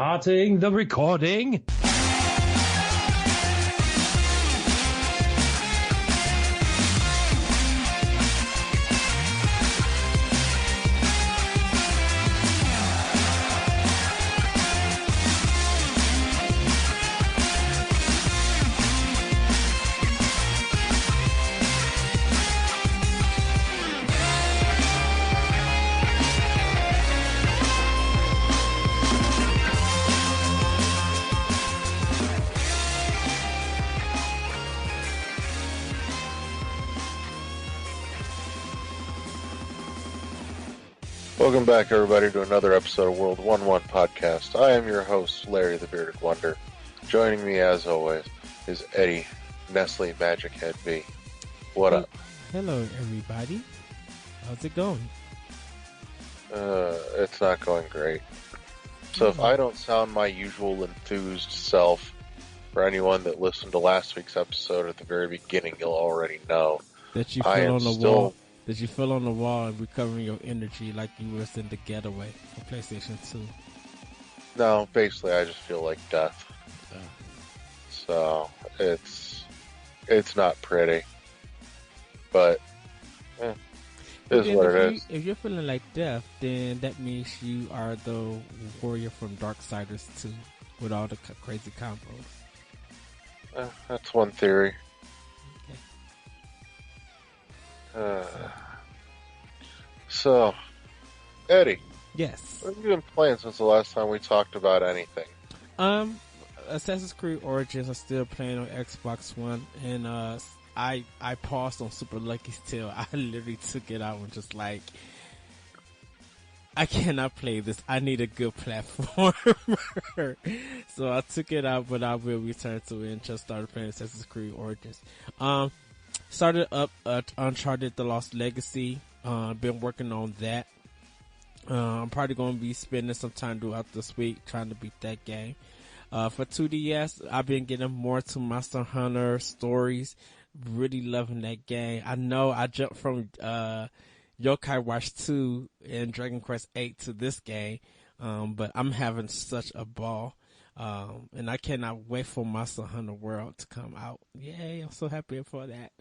Starting the recording. Welcome back, everybody, to another episode of World 1-1 Podcast. I am your host, Larry the Bearded Wonder. Joining me, as always, is Eddie, Nestle Magic Head B. What up? Hello, everybody. How's it going? It's not going great. So if I don't sound my usual enthused self, for anyone that listened to last week's episode at the very beginning, you'll already know that you fell on the wall. That you fell on the wall and recovering your energy like you was in the Getaway for PlayStation 2. No, basically I just feel like death. So it's not pretty. But it is what it is. If you're feeling like death, then that means you are the warrior from Darksiders 2 with all the crazy combos. That's one theory. So, Eddie. Yes. What have you been playing since the last time we talked about anything? Assassin's Creed Origins are still playing on Xbox One, and I paused on Super Lucky's Tale. I literally took it out and just like, I cannot play this. I need a good platform. So I took it out, but I will return to it and just started playing Assassin's Creed Origins. Started up Uncharted: The Lost Legacy. Been working on that. I'm probably going to be spending some time throughout this week trying to beat that game. For 2DS, I've been getting more to Monster Hunter Stories. Really loving that game. I know I jumped from Yokai Watch 2 and Dragon Quest 8 to this game, but I'm having such a ball. And I cannot wait for Monster Hunter World to come out. Yay, I'm so happy for that.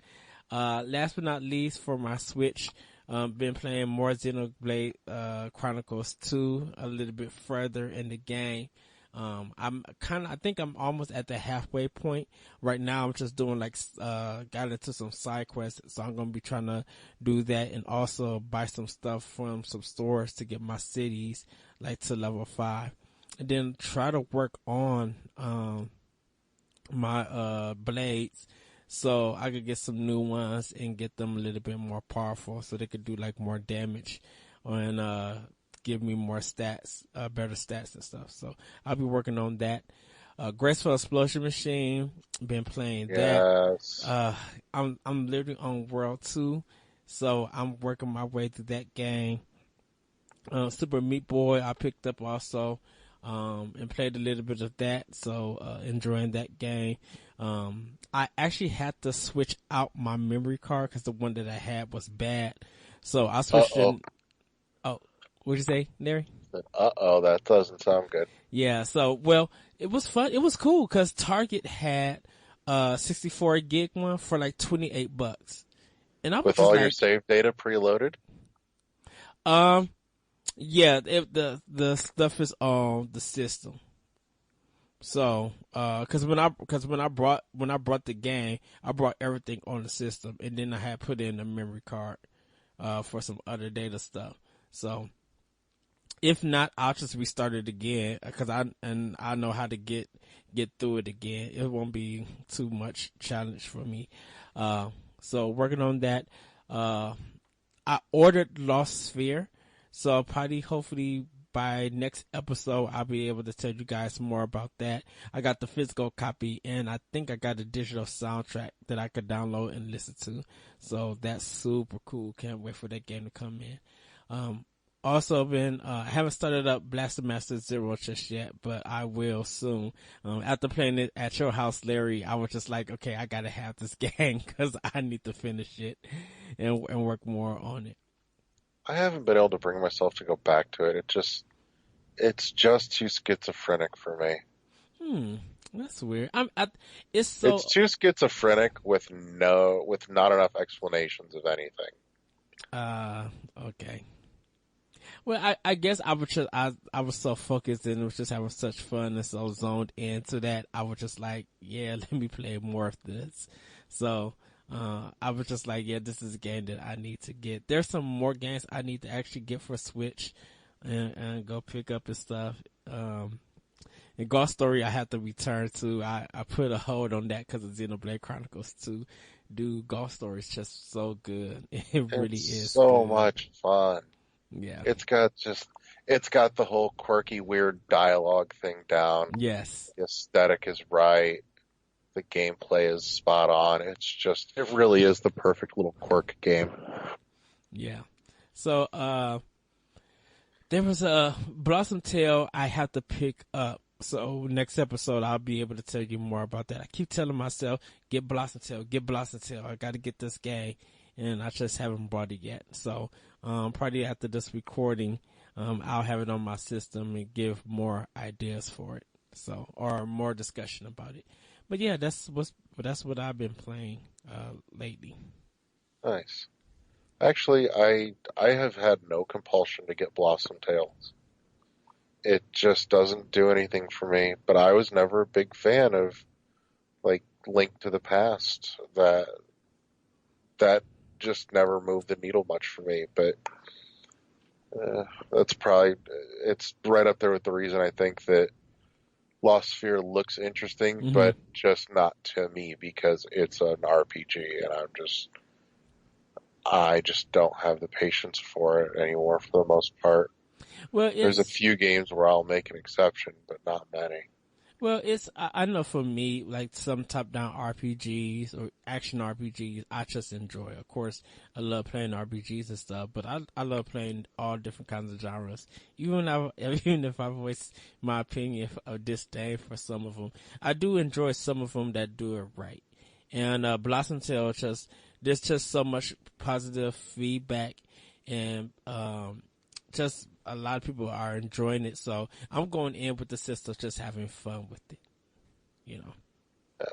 Last but not least, for my Switch, been playing more Xenoblade Chronicles 2 a little bit further in the game. I think I'm almost at the halfway point. Right now I'm just doing got into some side quests, so I'm going to be trying to do that and also buy some stuff from some stores to get my cities to level 5. And then try to work on my blades so I could get some new ones and get them a little bit more powerful so they could do more damage and give me more stats, better stats and stuff. So I'll be working on that. Graceful Explosion Machine, been playing that. I'm literally on World 2, so I'm working my way through that game. Super Meat Boy I picked up also. And played a little bit of that, so enjoying that game. I actually had to switch out my memory card because the one that I had was bad, so I switched it. Oh, what'd you say, Larry? That doesn't sound good. Yeah, so well, it was fun. It was cool because Target had 64 gig one for $28, and I was with all your save data preloaded. Yeah, the stuff is on the system. So, cause when I brought the game, I brought everything on the system, and then I had put in a memory card, for some other data stuff. So, if not, I'll just restart it again, cause I know how to get through it again. It won't be too much challenge for me. So working on that. I ordered Lost Sphere. So hopefully by next episode, I'll be able to tell you guys more about that. I got the physical copy and I think I got a digital soundtrack that I could download and listen to. So that's super cool. Can't wait for that game to come in. Also I haven't started up Blaster Master Zero just yet, but I will soon. After playing it at your house, Larry, I was just like, okay, I gotta have this game because I need to finish it and work more on it. I haven't been able to bring myself to go back to it. It's just too schizophrenic for me. That's weird. It's It's so, too schizophrenic with not enough explanations of anything. okay. Well, I guess I was so focused and was just having such fun and so zoned into that. I was just like, yeah, let me play more of this. So, I was just like, yeah, this is a game that I need to get. There's some more games I need to actually get for Switch and go pick up and stuff. And Ghost Story I have to return to. I put a hold on that because of Xenoblade Chronicles 2. Dude, Ghost Story is just so good. It really It's is so good. much fun. Yeah. It's got the whole quirky, weird dialogue thing down. Yes. The aesthetic is right. The gameplay is spot on. It really is the perfect little quirk game. Yeah. So, there was a Blossom Tale I have to pick up. So next episode I'll be able to tell you more about that. I keep telling myself, get Blossom Tale, get Blossom Tale. I got to get this game, and I just haven't brought it yet. So probably after this recording, I'll have it on my system and give more ideas for it. So or more discussion about it. But yeah, that's what I've been playing lately. Nice. Actually, I have had no compulsion to get Blossom Tales. It just doesn't do anything for me. But I was never a big fan of like Link to the Past. That just never moved the needle much for me. But that's probably it's right up there with the reason I think that Lost Sphere looks interesting, Mm-hmm. but just not to me because it's an RPG, and I just don't have the patience for it anymore for the most part. Well, There's a it's few games where I'll make an exception, but not many. I know for me, like some top-down RPGs or action RPGs, I just enjoy. Of course, I love playing RPGs and stuff, but I love playing all different kinds of genres. Even if I voice my opinion of disdain for some of them, I do enjoy some of them that do it right. And Blossom Tale, there's just so much positive feedback, and just a lot of people are enjoying it. So I'm going in with the system, just having fun with it. You know.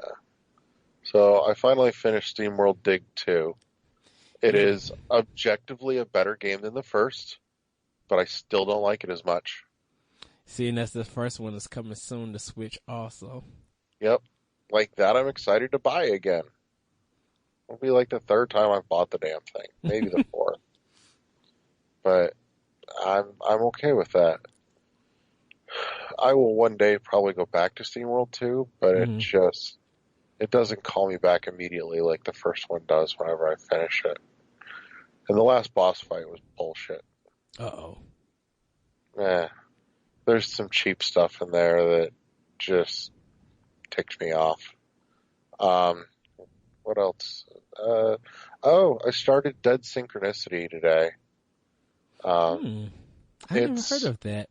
So I finally finished SteamWorld Dig 2. It Yeah. is objectively a better game than the first, but I still don't like it as much. Seeing that's the first one that's coming soon to Switch also. Yep. Like that I'm excited to buy again. It'll be like the third time I've bought the damn thing. Maybe the fourth. But I'm okay with that. I will one day probably go back to SteamWorld 2, but Mm-hmm. it doesn't call me back immediately like the first one does whenever I finish it. And the last boss fight was bullshit. Uh-oh. There's some cheap stuff in there that just ticks me off. What else? I started Dead Synchronicity today. I never heard It's of that.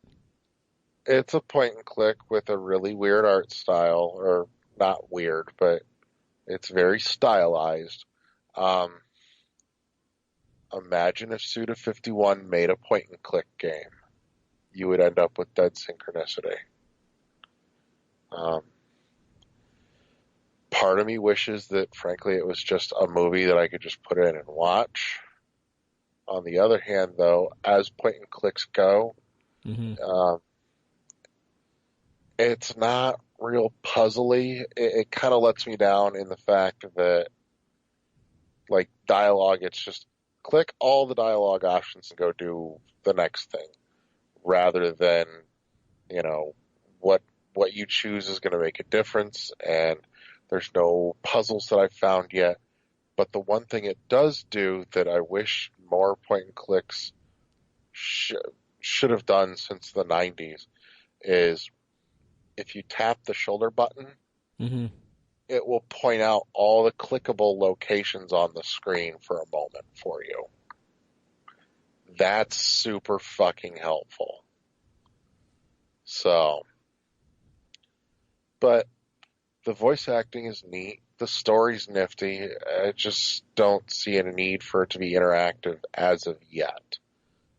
it's a point and click with a really weird art style, or not weird, but it's very stylized. Um, Imagine if Suda51 made a point and click game. You would end up with Dead Synchronicity. Part of me wishes that, frankly, it was just a movie that I could just put in and watch. On the other hand, though, as point and clicks go, Mm-hmm. it's not real puzzly. It kind of lets me down in the fact that, like, dialogue, it's just click all the dialogue options and go do the next thing, rather than, you know, what you choose is going to make a difference, and there's no puzzles that I've found yet. But the one thing it does do that I wish more point and clicks should have done since the 90s is if you tap the shoulder button, Mm-hmm. it will point out all the clickable locations on the screen for a moment for you. That's super fucking helpful. So, but the voice acting is neat. The story's nifty. I just don't see any need for it to be interactive as of yet.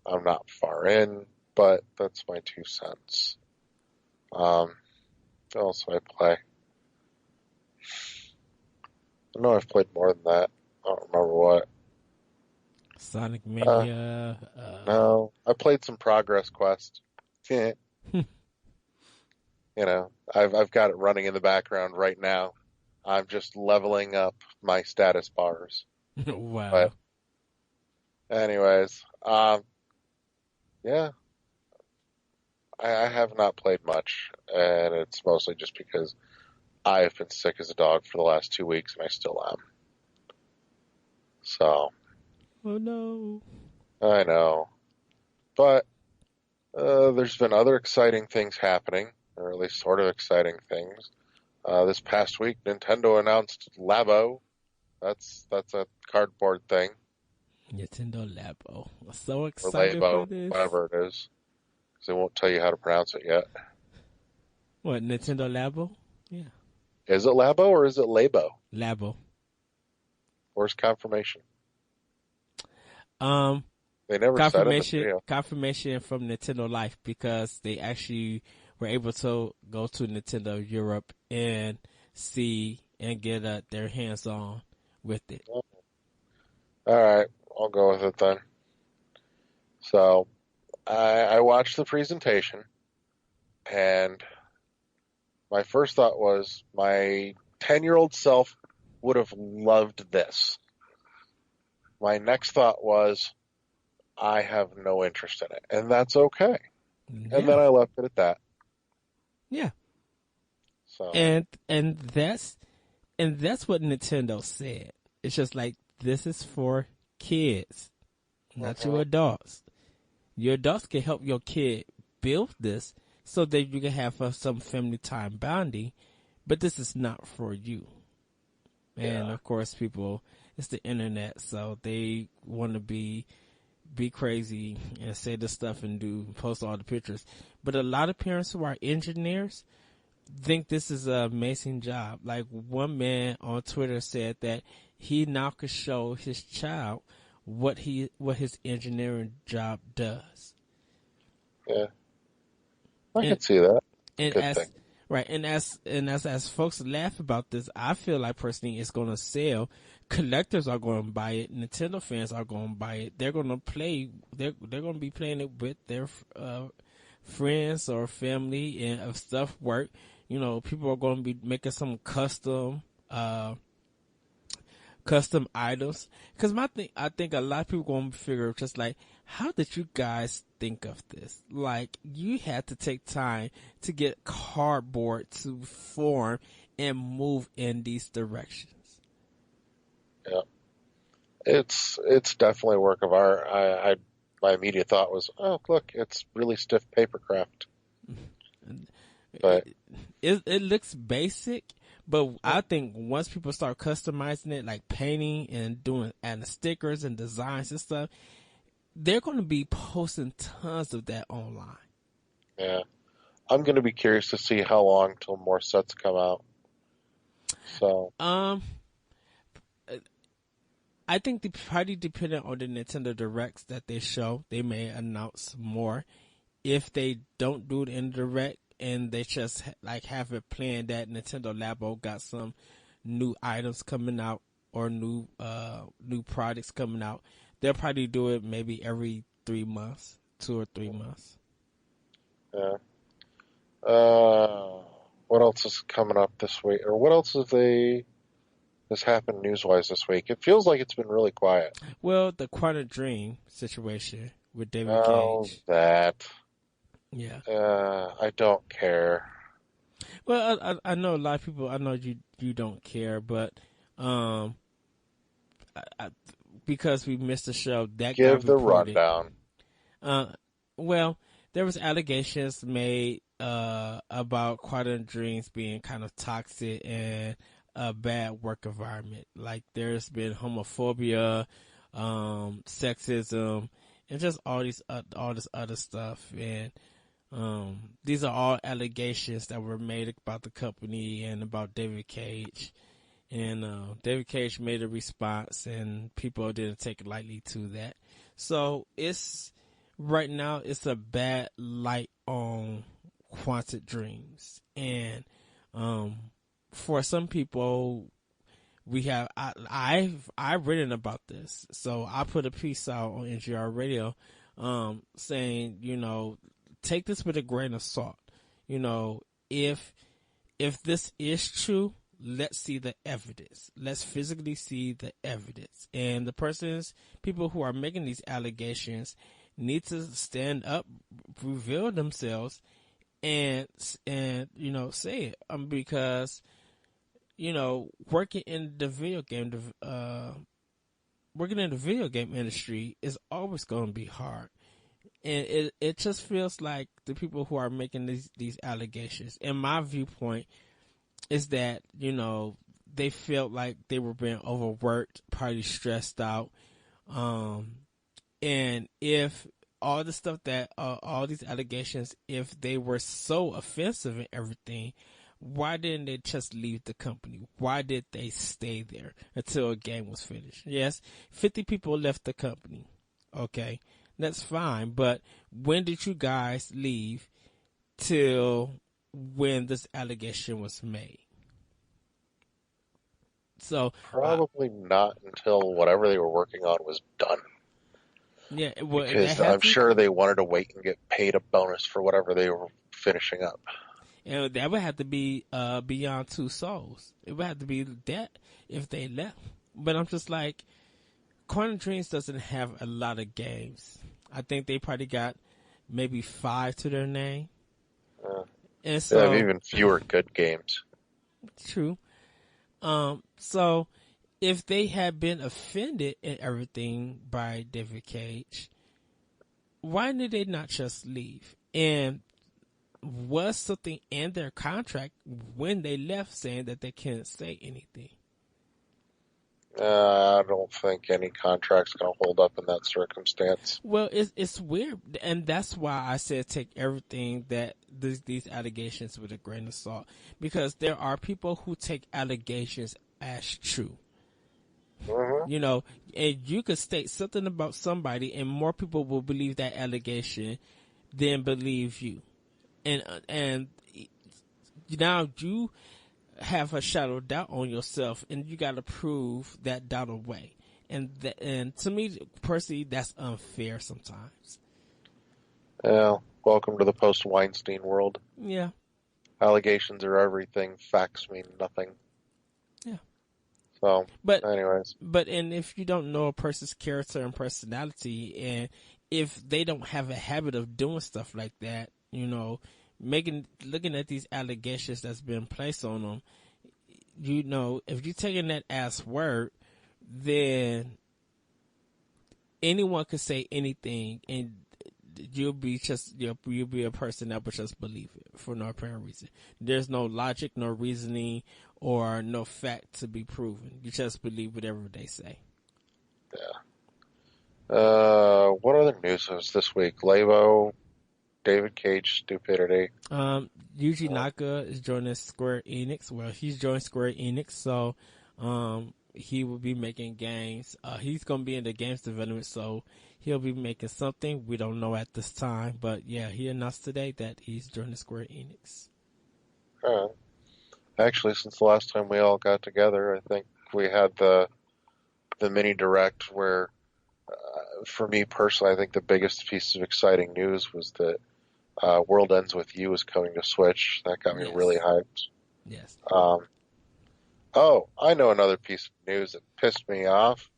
I'm not far in. but that's my 2 cents. What else do I play? I know I've played more than that. I don't remember what. Sonic Mania. No, I played some Progress Quest. You know, I've got it running in the background right now. I'm just leveling up my status bars. Wow. But anyways, yeah, I have not played much, and it's mostly just because I have been sick as a dog for the last 2 weeks, and I still am. So, Oh no. I know. But there's been other exciting things happening, or at least sort of exciting things. This past week, Nintendo announced Labo. That's a cardboard thing. Nintendo Labo. I'm so Or excited Labo, for this. whatever it is. Because they won't tell you how to pronounce it yet. What, Nintendo Labo? Yeah. Is it Labo or is it Labo? Labo. Where's confirmation? Um, They never said it in the video. confirmation from Nintendo Life, because they actually were able to go to Nintendo Europe and see and get their hands on with it. Alright, I'll go with it then. So, I watched the presentation, and my first thought was my 10-year-old self would have loved this. My next thought was, I have no interest in it, and that's okay. Yeah. And then I left it at that. Yeah. So, And that's what Nintendo said. It's just like, this is for kids, not your adults. Your adults can help your kid build this so that you can have some family time bonding, but this is not for you. And of course, people, it's the internet, so they want to be crazy and say this stuff and post all the pictures. But a lot of parents who are engineers think this is an amazing job. Like, one man on Twitter said that he now could show his child what his engineering job does. yeah. I can see that. And Good thing. right, and as folks laugh about this, I feel like personally it's going to sell. Collectors are going to buy it. Nintendo fans are going to buy it. They're going to play. They're going to be playing it with their friends or family, and if stuff work, you know, people are going to be making some custom items. Because I think a lot of people going to figure just like, how did you guys think of this? Like, you had to take time to get cardboard to form and move in these directions. Yeah. It's definitely a work of art. My immediate thought was, oh, look, it's really stiff paper craft. But it looks basic, but I think once people start customizing it, like painting and adding stickers and designs and stuff, they're going to be posting tons of that online. yeah, I'm going to be curious to see how long till more sets come out. So, I think probably depending on the Nintendo Directs that they show, they may announce more. If they don't do it in the Direct and they just like have it planned that Nintendo Labo got some new items coming out or new products coming out, they'll probably do it maybe every 3 months, 2 or 3 months. yeah. What else is coming up this week? Or what else has happened news-wise this week? It feels like it's been really quiet. Well, the Quantum Dream situation with David Cage. That. Yeah. I don't care. Well, I know a lot of people. I know you don't care, but because we missed the show, that Give got the reported. rundown. Well, there was allegations made about Quantum Dreams being kind of toxic and a bad work environment. Like, there's been homophobia, sexism, and just all this other stuff. And these are all allegations that were made about the company and about David Cage. And David Cage made a response, and people didn't take it lightly to that. So it's right now it's a bad light on Quantic Dreams, and for some people, we have I've written about this, so I put a piece out on NGR Radio, saying, take this with a grain of salt. If this is true, let's see the evidence. Let's physically see the evidence. And the people who are making these allegations need to stand up, reveal themselves, and say it. Because, working in the video game industry is always going to be hard. And it just feels like the people who are making these allegations, in my viewpoint, is that, they felt like they were being overworked, probably stressed out. And if all the stuff that, all these allegations, if they were so offensive and everything, why didn't they just leave the company? Why did they stay there until a game was finished? Yes, 50 people left the company. Okay, that's fine. But when did you guys leave till when this allegation was made? So probably not until whatever they were working on was done. Yeah, well, because I'm sure they wanted to wait and get paid a bonus for whatever they were finishing up. And that would have to be Beyond Two Souls. It would have to be that if they left. But I'm just like, Quantic Dreams doesn't have a lot of games. I think they probably got maybe 5 to their name. And so, they have even fewer good games. True. So if they had been offended and everything by David Cage, why did they not just leave? And was something in their contract when they left saying that they can't say anything? I don't think any contract's going to hold up in that circumstance. Well, it's weird, and that's why I said take everything that these allegations with a grain of salt, because there are people who take allegations as true. Mm-hmm. And you could state something about somebody, and more people will believe that allegation than believe you. And now you have a shadow of doubt on yourself, and you got to prove that doubt away. And to me, personally, that's unfair sometimes. Yeah, welcome to the post-Weinstein world. Yeah. Allegations are everything. Facts mean nothing. Yeah. So, anyways. And if you don't know a person's character and personality, and if they don't have a habit of doing stuff like that, looking at these allegations that's been placed on them, if you're taking that as word, then anyone could say anything, and you'll be a person that would just believe it for no apparent reason. There's no logic, no reasoning, or no fact to be proven. You just believe whatever they say. Yeah. What other news was this week? Labo, David Cage stupidity. Yuji Naka is joining Square Enix. Well, he's joined Square Enix, so he will be making games. He's going to be in the games development, so he'll be making something. We don't know at this time, but yeah, he announced today that he's joining Square Enix. Actually, since the last time we all got together, I think we had the mini direct where, for me personally, I think the biggest piece of exciting news was that World Ends With You is coming to Switch. That got me really hyped. Yes. I know another piece of news that pissed me off.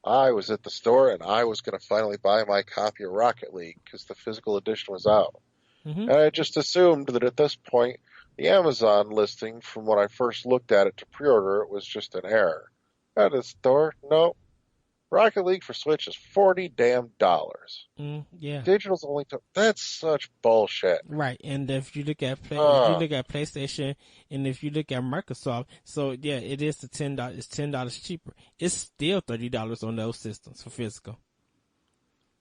I was at the store and I was going to finally buy my copy of Rocket League because the physical edition was out. Mm-hmm. And I just assumed that at this point, the Amazon listing, from when I first looked at it to pre-order, it was just an error. At the store, no. Rocket League for Switch is $40 damn. Yeah. Digital's only that's such bullshit. Right, and if you look at PlayStation, and if you look at Microsoft, so yeah, it is the $10. It's $10 cheaper. It's still $30 on those systems for physical.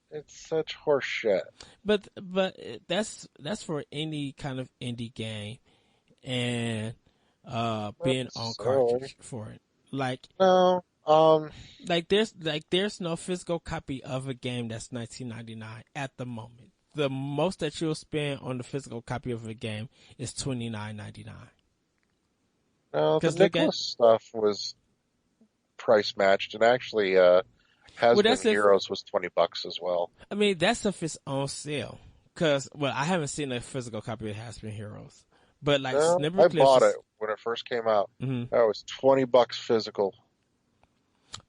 It's such horse shit. But that's for any kind of indie game, and being on cartridge for it. Like no, There's no physical copy of a game that's $19.99 at the moment. The most that you'll spend on the physical copy of a game is $29.99. No, the Nicholas stuff was price matched, and actually, Has-Been Heroes was $20 as well. I mean, that stuff is on sale. Cause, I haven't seen a physical copy of Has-Been Heroes, but like Snipper I Clips bought it when it first came out. Mm-hmm. That was $20 physical.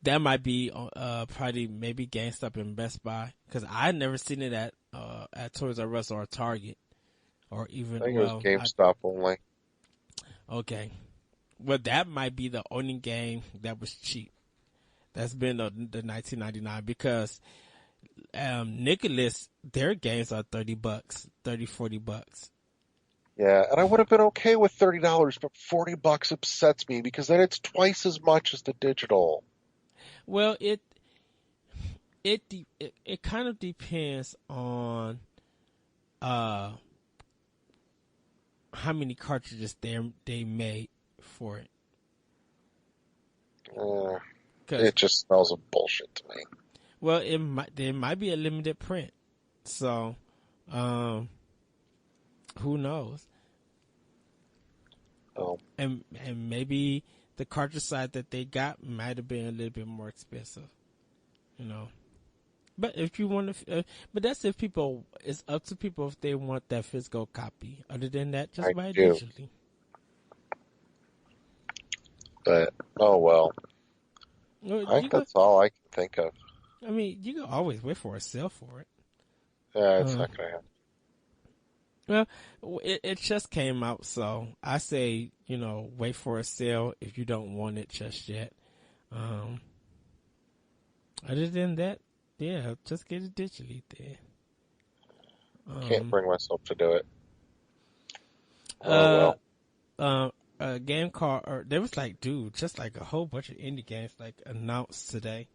That might be probably maybe GameStop and Best Buy, because I had never seen it at Toys R Us or Target, or even I think it was GameStop only. Okay, well that might be the only game that was cheap. That's been the $19.99, because Nicholas, their games are $30, $40. Yeah, and I would have been okay with $30, but $40 upsets me, because then it's twice as much as the digital. Well, it kind of depends on how many cartridges they made for it. It just smells of bullshit to me. Well, there might be a limited print, so who knows? Oh, and maybe the cartridge side that they got might have been a little bit more expensive, But if you want to, but that's if people. It's up to people if they want that physical copy. Other than that, just buy it digitally. But oh well. I think that's all I can think of. I mean, you can always wait for a sale for it. Yeah, it's not gonna happen. Well, it just came out, so I say, wait for a sale if you don't want it just yet. Other than that, yeah, just get it digitally there. Can't bring myself to do it. A game called, there was just like a whole bunch of indie games announced today,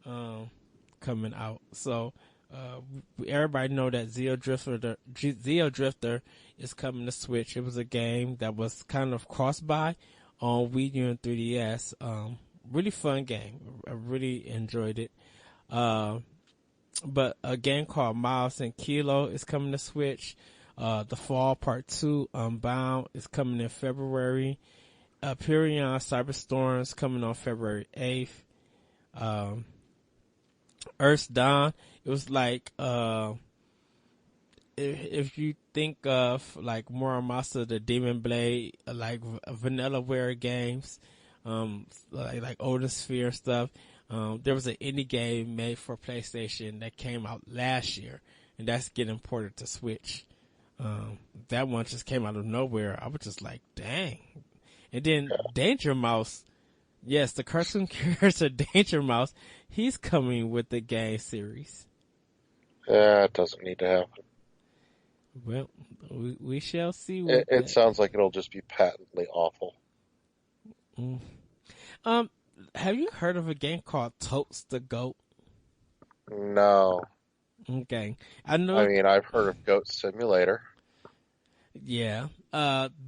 coming out. So, everybody know that Zeo Drifter is coming to Switch. It was a game that was kind of cross-buy on Wii U and 3DS. Really fun game. I really enjoyed it. But a game called Miles and Kilo is coming to Switch. The Fall Part 2 Unbound is coming in February. Pyrion Cyberstorm is coming on February 8th. Earth's Dawn, it was like, if you think of like Muramasa, the Demon Blade, like Vanillaware games, like Odin Sphere stuff. There was an indie game made for PlayStation that came out last year, and that's getting ported to Switch. That one just came out of nowhere. I was just like, dang. And then Danger Mouse, yes, the cartoon character Danger Mouse, he's coming with the game series. Yeah, it doesn't need to happen. Well, we shall see. It sounds like it'll just be patently awful. Have you heard of a game called Totes the Goat? No. Okay. I've heard of Goat Simulator. Yeah.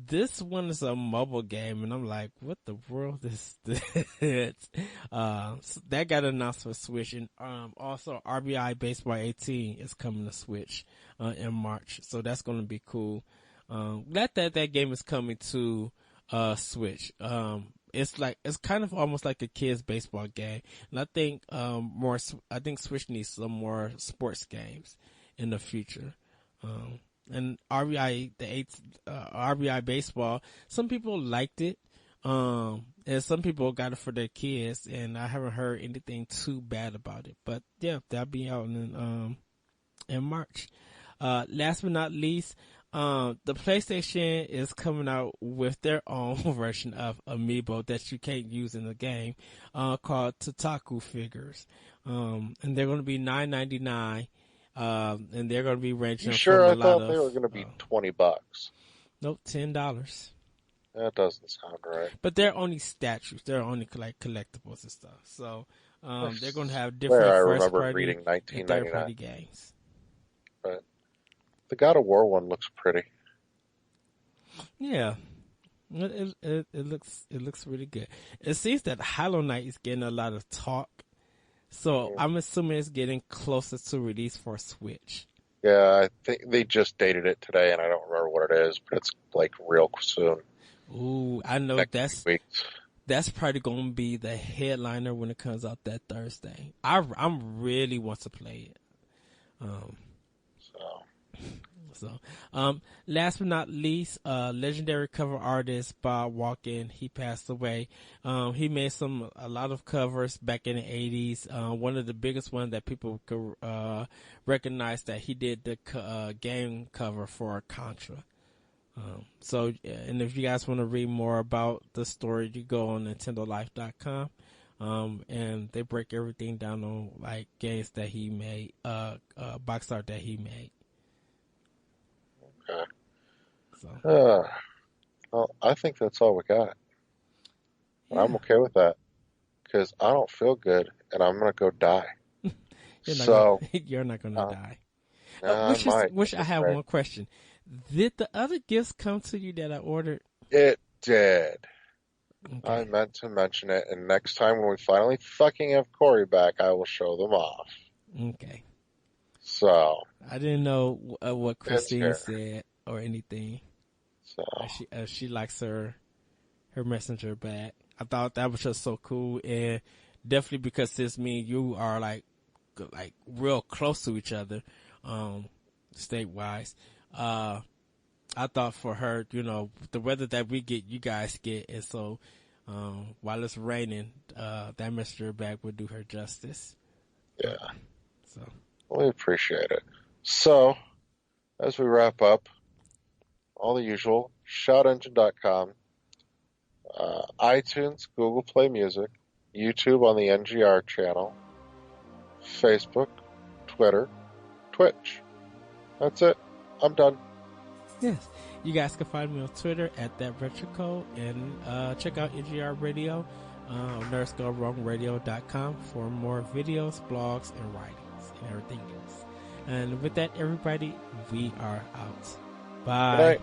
This one is a mobile game, and I'm like, what the world is this? So that got announced for Switch, and also RBI Baseball 18 is coming to Switch in March, so that's going to be cool. Glad that game is coming to Switch. It's kind of almost like a kid's baseball game, and I think Switch needs some more sports games in the future. And RBI Baseball, some people liked it, and some people got it for their kids, and I haven't heard anything too bad about it. But yeah, that'll be out in March. Last but not least, the PlayStation is coming out with their own version of Amiibo that you can't use in the game, called Tataku figures. And they're going to be $9.99. And they're going to be ranging from I thought they were going to be $20. Nope, $10. That doesn't sound right. But they're only statues. They're only like collectibles and stuff. So, they're going to have different first party and third party games. But the God of War one looks pretty. Yeah. It looks really good. It seems that Hollow Knight is getting a lot of talk, so I'm assuming it's getting closer to release for Switch. Yeah, I think they just dated it today, and I don't remember what it is, but it's like real soon. Ooh, I know Next weeks. that's probably going to be the headliner when it comes out that Thursday. I'm really want to play it. Last but not least, legendary cover artist Bob Walken, he passed away. He made a lot of covers back in the 80s. One of the biggest ones that people could recognize that he did the game cover for Contra. And if you guys want to read more about the story, you go on NintendoLife.com. And they break everything down on like games that he made, box art that he made. Okay. So. Well, I think that's all we got. Yeah. I'm okay with that because I don't feel good and I'm gonna go die. You're not gonna die. I Which I have one question. Did the other gifts come to you that I ordered? It did. Okay. I meant to mention it, and next time when we finally fucking have Corey back, I will show them off. Okay. So I didn't know what Christine said or anything. So She likes her messenger back. I thought that was just so cool, and definitely because this me and you are like real close to each other, state wise. I thought for her, the weather that we get, you guys get, and so while it's raining, that messenger bag would do her justice. Yeah. So we appreciate it. So as we wrap up, all the usual, shoutengine.com, iTunes, Google Play Music, YouTube on the NGR channel, Facebook, Twitter, Twitch. That's it. I'm done. Yes. You guys can find me on Twitter at ThatRetroCode, and check out NGR Radio, NerdsGoWrongRadio.com for more videos, blogs, and writings, and everything else. And with that, everybody, we are out. Bye. Good night.